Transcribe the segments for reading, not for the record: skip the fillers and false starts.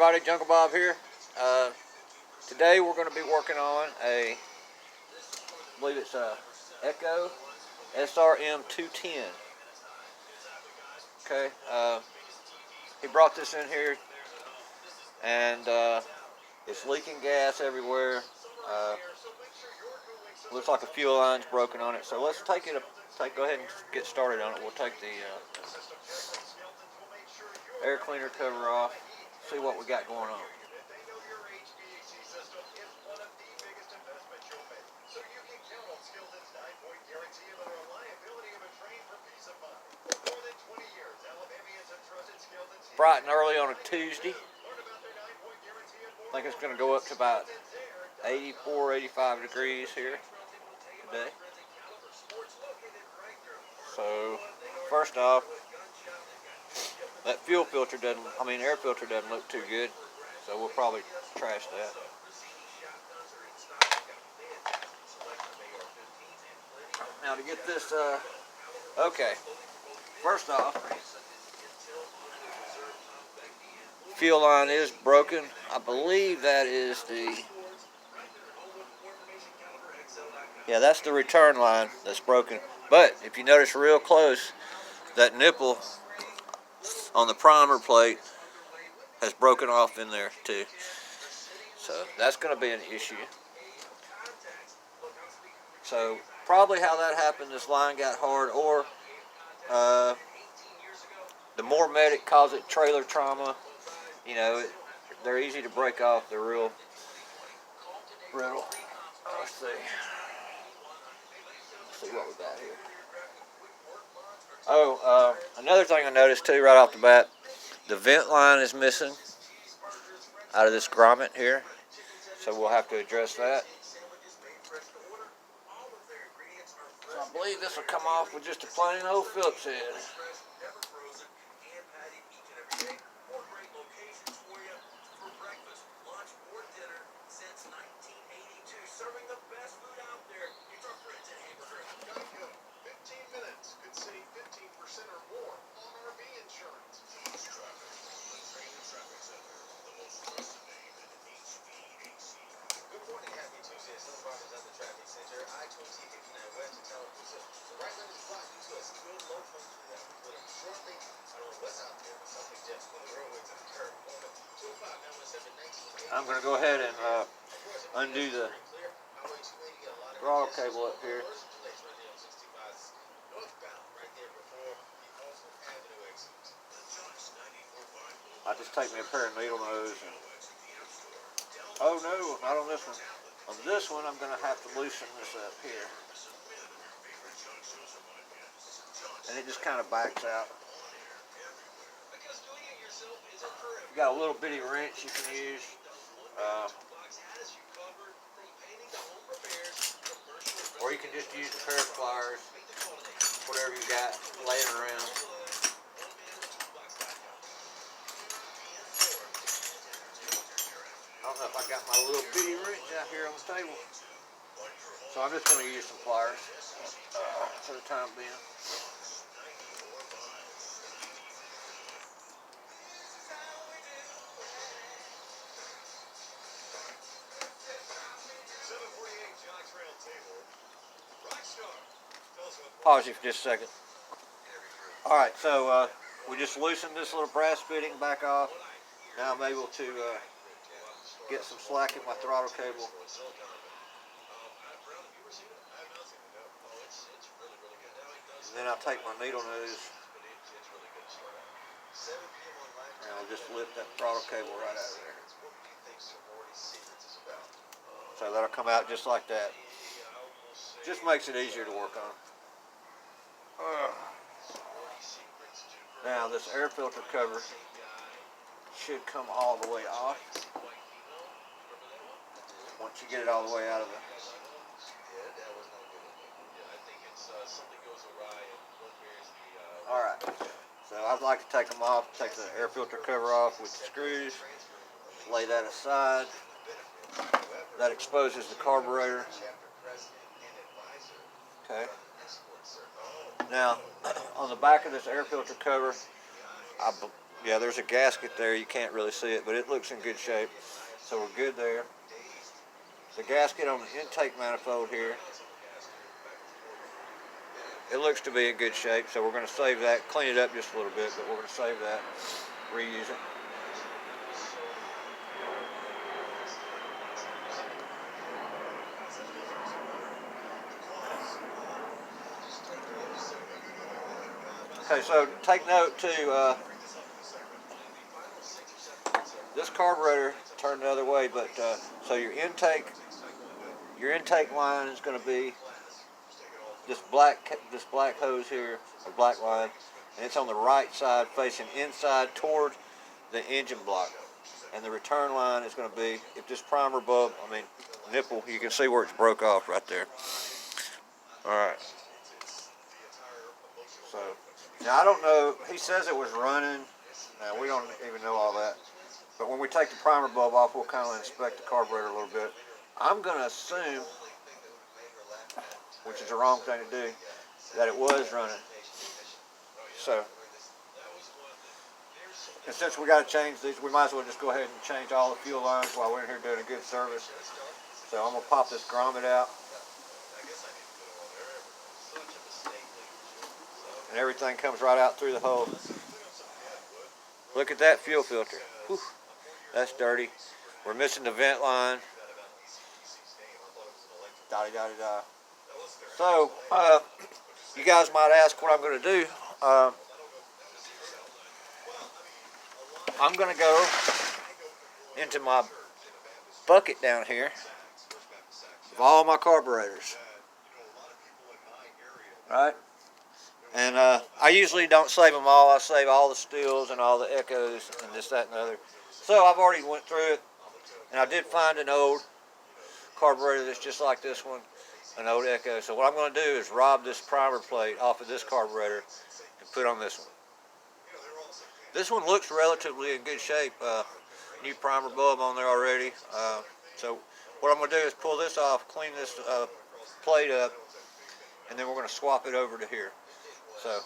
everybody, Jungle Bob here. Today we're going to be working on I believe it's a Echo SRM 210. Okay, he brought this in here and it's leaking gas everywhere. Looks like a fuel line's broken on it. So let's go ahead and get started on it. We'll take the air cleaner cover off, see what we got going on. Bright and early on a Tuesday. I think it's going to go up to about 84, 85 degrees here today. So, first off, that air filter doesn't look too good, so we'll probably trash that. Now to get this, okay, first off, fuel line is broken. I believe that is that's the return line that's broken. But if you notice real close, that nipple on the primer plate has broken off in there too. So that's going to be an issue. So probably how that happened, this line got hard, or the more medic calls it trailer trauma. You know, they're easy to break off. They're real brittle. Let's see what we got here. Oh, another thing I noticed too right off the bat, the vent line is missing out of this grommet here, so we'll have to address that. So I believe this will come off with just a plain old Phillips head. I'm going to go ahead and undo the throttle cable up here. I'll just take me a pair of needle nose and, oh no, not on this one. On this one I'm going to have to loosen this up here. And it just kind of backs out. You got a little bitty wrench you can use. Or you can just use a pair of pliers, whatever you got laying around. I don't know if I got my little bitty wrench out here on the table. So I'm just going to use some pliers for the time being. Pause you for just a second. Alright, so we just loosened this little brass fitting back off. Now I'm able to get some slack in my throttle cable. And then I'll take my needle nose and I'll just lift that throttle cable right out of there. So that'll come out just like that. Just makes it easier to work on. Now this air filter cover should come all the way off once you get it all the way out of the. Alright, so I'd like to take them off, take the air filter cover off with the screws, lay that aside. That exposes the carburetor. Okay. Now, on the back of this air filter cover, Yeah, there's a gasket there. You can't really see it, but it looks in good shape. So we're good there. The gasket on the intake manifold here, it looks to be in good shape. So we're going to save that, clean it up just a little bit, but we're going to save that, reuse it. Okay, so take note too, this carburetor turned the other way, but so your intake line is going to be this black hose here, or black line, and it's on the right side facing inside toward the engine block. And the return line is going to be, if this primer bulb, nipple, you can see where it's broke off right there. All right. So now I don't know. He says it was running. Now we don't even know all that. But when we take the primer bulb off, we'll kind of inspect the carburetor a little bit. I'm going to assume, which is the wrong thing to do, that it was running. So, and since we got to change these, we might as well just go ahead and change all the fuel lines while we're in here doing a good service. So I'm going to pop this grommet out. And everything comes right out through the hole. Look at that fuel filter. Whew, that's dirty. We're missing the vent line. Da-da-da-da-da. So, you guys might ask what I'm going to do. I'm going to go into my bucket down here of all my carburetors. Right? And I usually don't save them all. I save all the stills and all the echoes and this, that, and the other. So I've already went through it, and I did find an old carburetor that's just like this one, an old echo. So what I'm going to do is rob this primer plate off of this carburetor and put on this one. This one looks relatively in good shape. New primer bulb on there already. So what I'm going to do is pull this off, clean this plate up, and then we're going to swap it over to here. So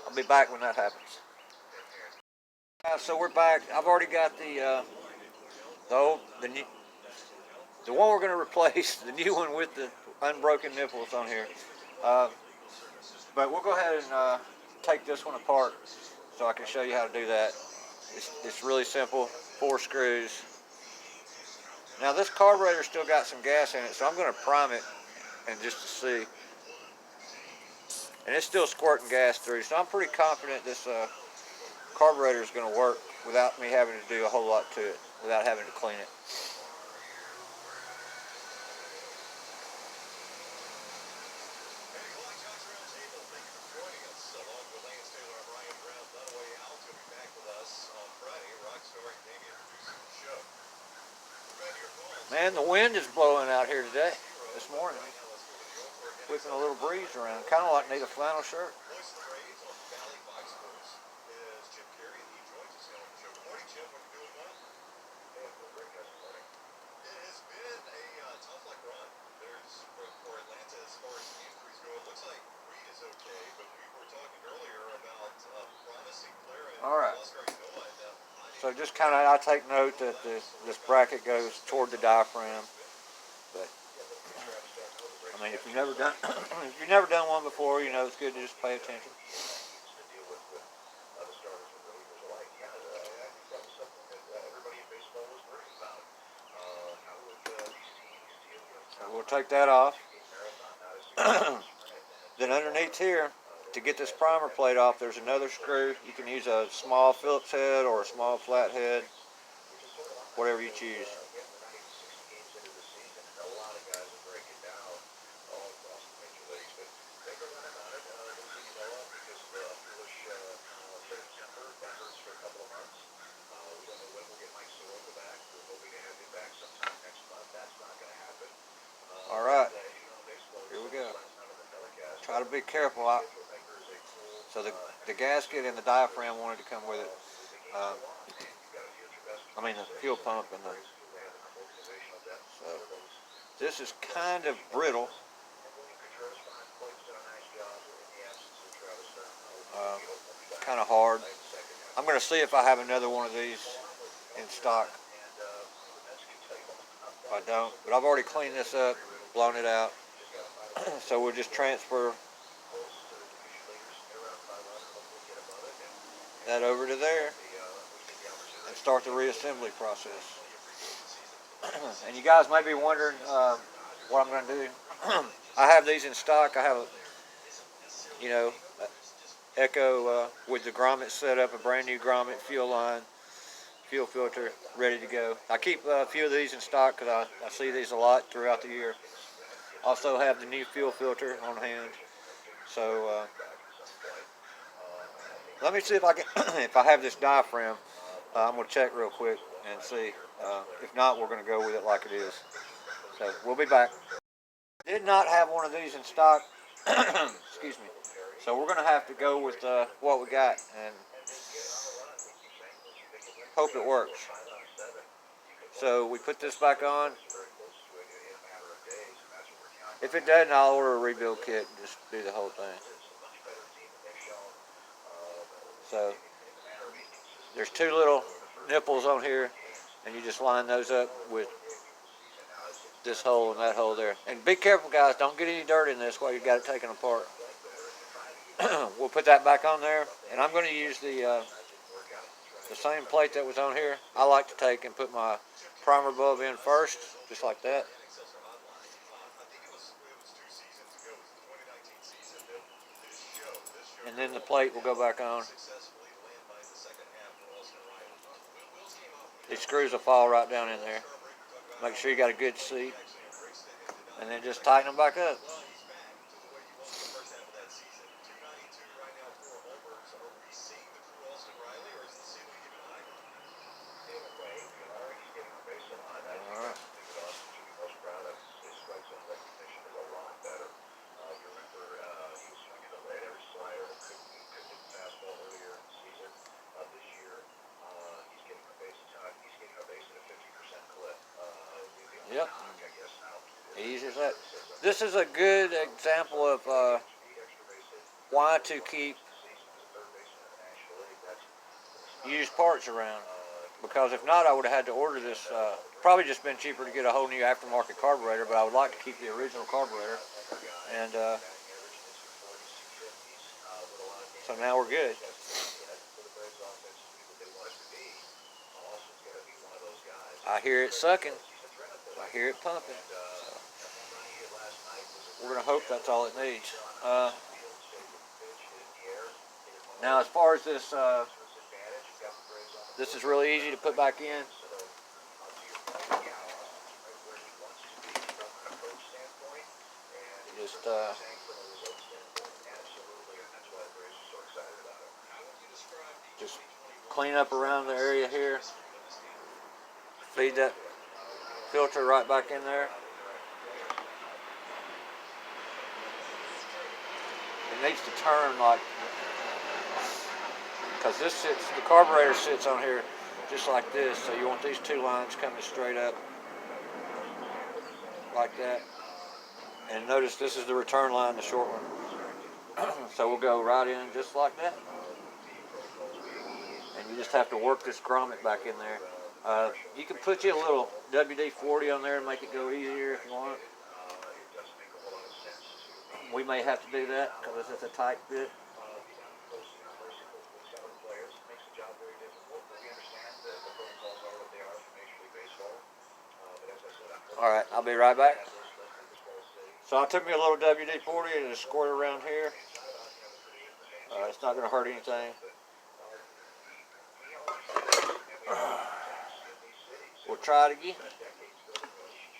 I'll be back when that happens. So we're back. I've already got the one we're going to replace, the new one with the unbroken nipples on here. But we'll go ahead and take this one apart so I can show you how to do that. It's really simple. 4 screws. Now this carburetor still got some gas in it, so I'm going to prime it and just to see. And it's still squirting gas through, so I'm pretty confident this carburetor is going to work without me having to do a whole lot to it, without having to clean it. Man, the wind is blowing out here today, this morning. Whipping a little breeze around. Kind of like need a flannel shirt. All right. So just kind of, I take note that this bracket goes toward the diaphragm. But I mean, if you've never done one before, you know it's good to just pay attention. So we'll take that off. Then underneath here, to get this primer plate off, there's another screw. You can use a small Phillips head or a small flat head, whatever you choose. All right, here we go. Try to be careful. So the gasket and the diaphragm wanted to come with it. The fuel pump and the. So this is kind of brittle. Kind of hard. I'm going to see if I have another one of these in stock. If I don't, but I've already cleaned this up, blown it out. So we'll just transfer that over to there and start the reassembly process. And you guys may be wondering what I'm going to do. I have these in stock. I have a, you know, Echo with the grommet set up, a brand new grommet fuel line, fuel filter ready to go. I keep a few of these in stock because I see these a lot throughout the year. Also have the new fuel filter on hand. So let me see if I can, if I have this diaphragm. I'm going to check real quick and see. If not, we're going to go with it like it is. So we'll be back. Did not have one of these in stock. Excuse me. So we're going to have to go with what we got and hope it works. So we put this back on. If it doesn't, I'll order a rebuild kit and just do the whole thing. So there's two little nipples on here, and you just line those up with this hole and that hole there. And be careful, guys, don't get any dirt in this while you got it taken apart. We'll put that back on there, and I'm going to use the same plate that was on here. I like to take and put my primer bulb in first, just like that. And then the plate will go back on. These screws will fall right down in there. Make sure you got a good seat. And then just tighten them back up. Alright. Yep. Easy as that. This is a good example of why to keep used parts around. Because if not, I would have had to order this. Probably just been cheaper to get a whole new aftermarket carburetor, but I would like to keep the original carburetor. And so now we're good. I hear it sucking. I hear it pumping. So we're going to hope that's all it needs. Now, as far as this, this is really easy to put back in. Just clean up around the area here. Feed that filter right back in there. It needs to turn like, because this sits, the carburetor sits on here just like this, so you want these two lines coming straight up like that. And notice this is the return line, the short one. So we'll go right in just like that. And you just have to work this grommet back in there. You can put you a little WD-40 on there and make it go easier if you want. We may have to do that because it's a tight fit. Alright, I'll be right back. So I took me a little WD-40 and just squirt around here. It's not going to hurt anything. We'll try it again.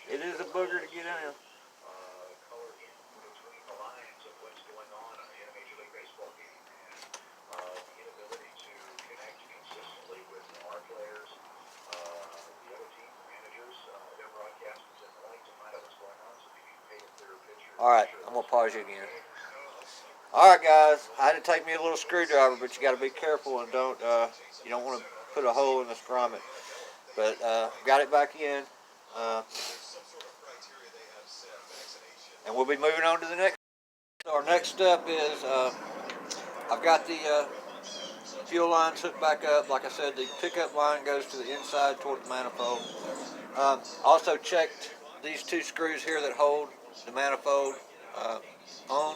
It is a booger to get in. Alright, I'm going to pause you again. Alright guys, I had to take me a little screwdriver, but you got to be careful and you don't want to put a hole in this grommet. But got it back in. And we'll be moving on to the next. So our next step is I've got the Fuel line's hooked back up. Like I said, the pickup line goes to the inside toward the manifold. Also checked these two screws here that hold the manifold on.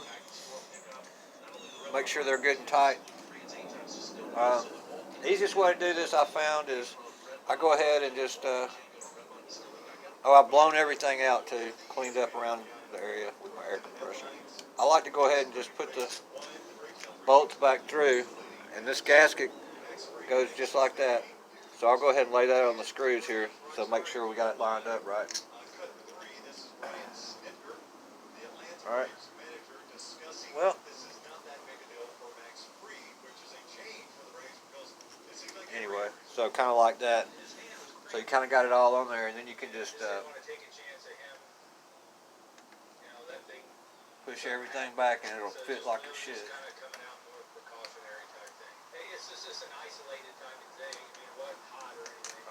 Make sure they're good and tight. Easiest way to do this I found is I go ahead and just, I've blown everything out too, cleaned up around the area with my air compressor. I like to go ahead and just put the bolts back through, and this gasket goes just like that. So I'll go ahead and lay that on the screws here, so make sure we got it lined up right. Alright. Well, anyway, so kind of like that. So you kind of got it all on there, and then you can just push everything back and it'll fit like it should.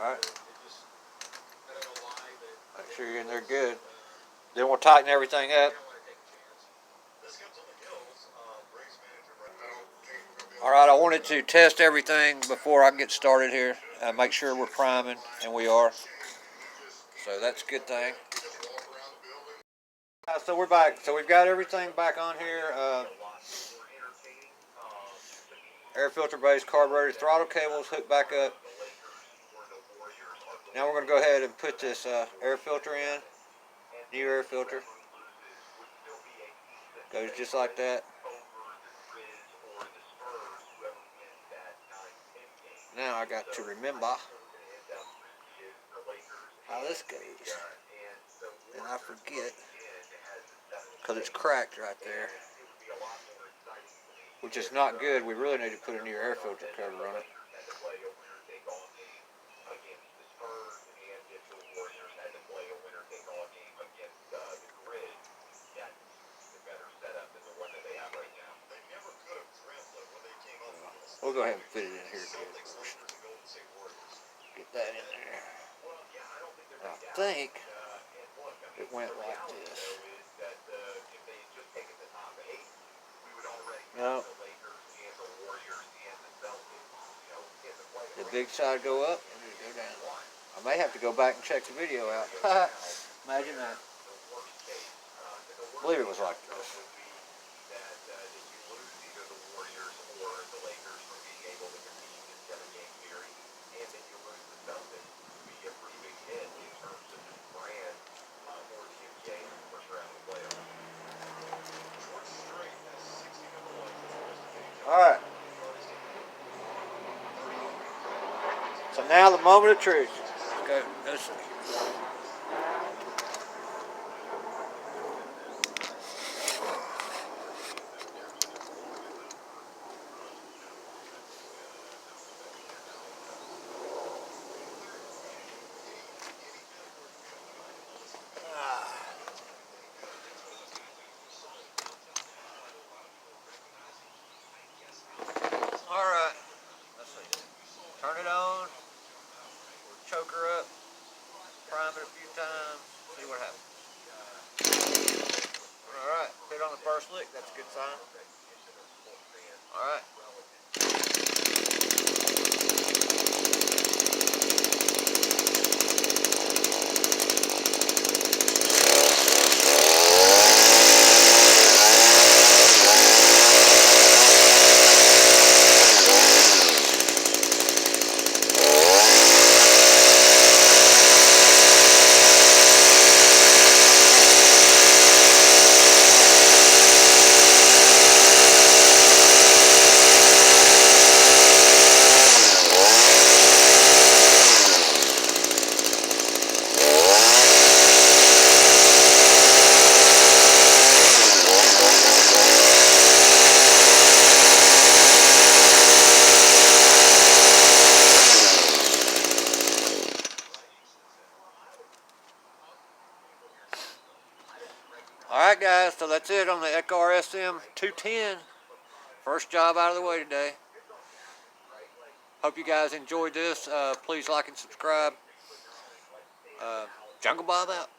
Alright. Make sure you're in there good. Then we'll tighten everything up. Alright, I wanted to test everything before I get started here. Make sure we're priming, and we are. So that's a good thing. So we're back. So we've got everything back on here. Air filter base, carburetor, throttle cables hooked back up. Now we're going to go ahead and put this air filter in. New air filter. Goes just like that. Now I got to remember how this goes. And I forget, because it's cracked right there, which is not good. We really need to put a new air filter cover on it. We'll go ahead and fit it in here first. Get that in there. I think it went like this. No. The big side go up and it go down. I may have to go back and check the video out. Imagine that. I believe it was like this. Alright. So now the moment of truth. Okay, let's see. Alright, let's see. Turn it on, choke her up, prime it a few times, see what happens. Alright, hit on the first lick, that's a good sign. Alright. Alright guys, so that's it on the XRSM 210. First job out of the way today. Hope you guys enjoyed this. Please like and subscribe. Jungle Bob out.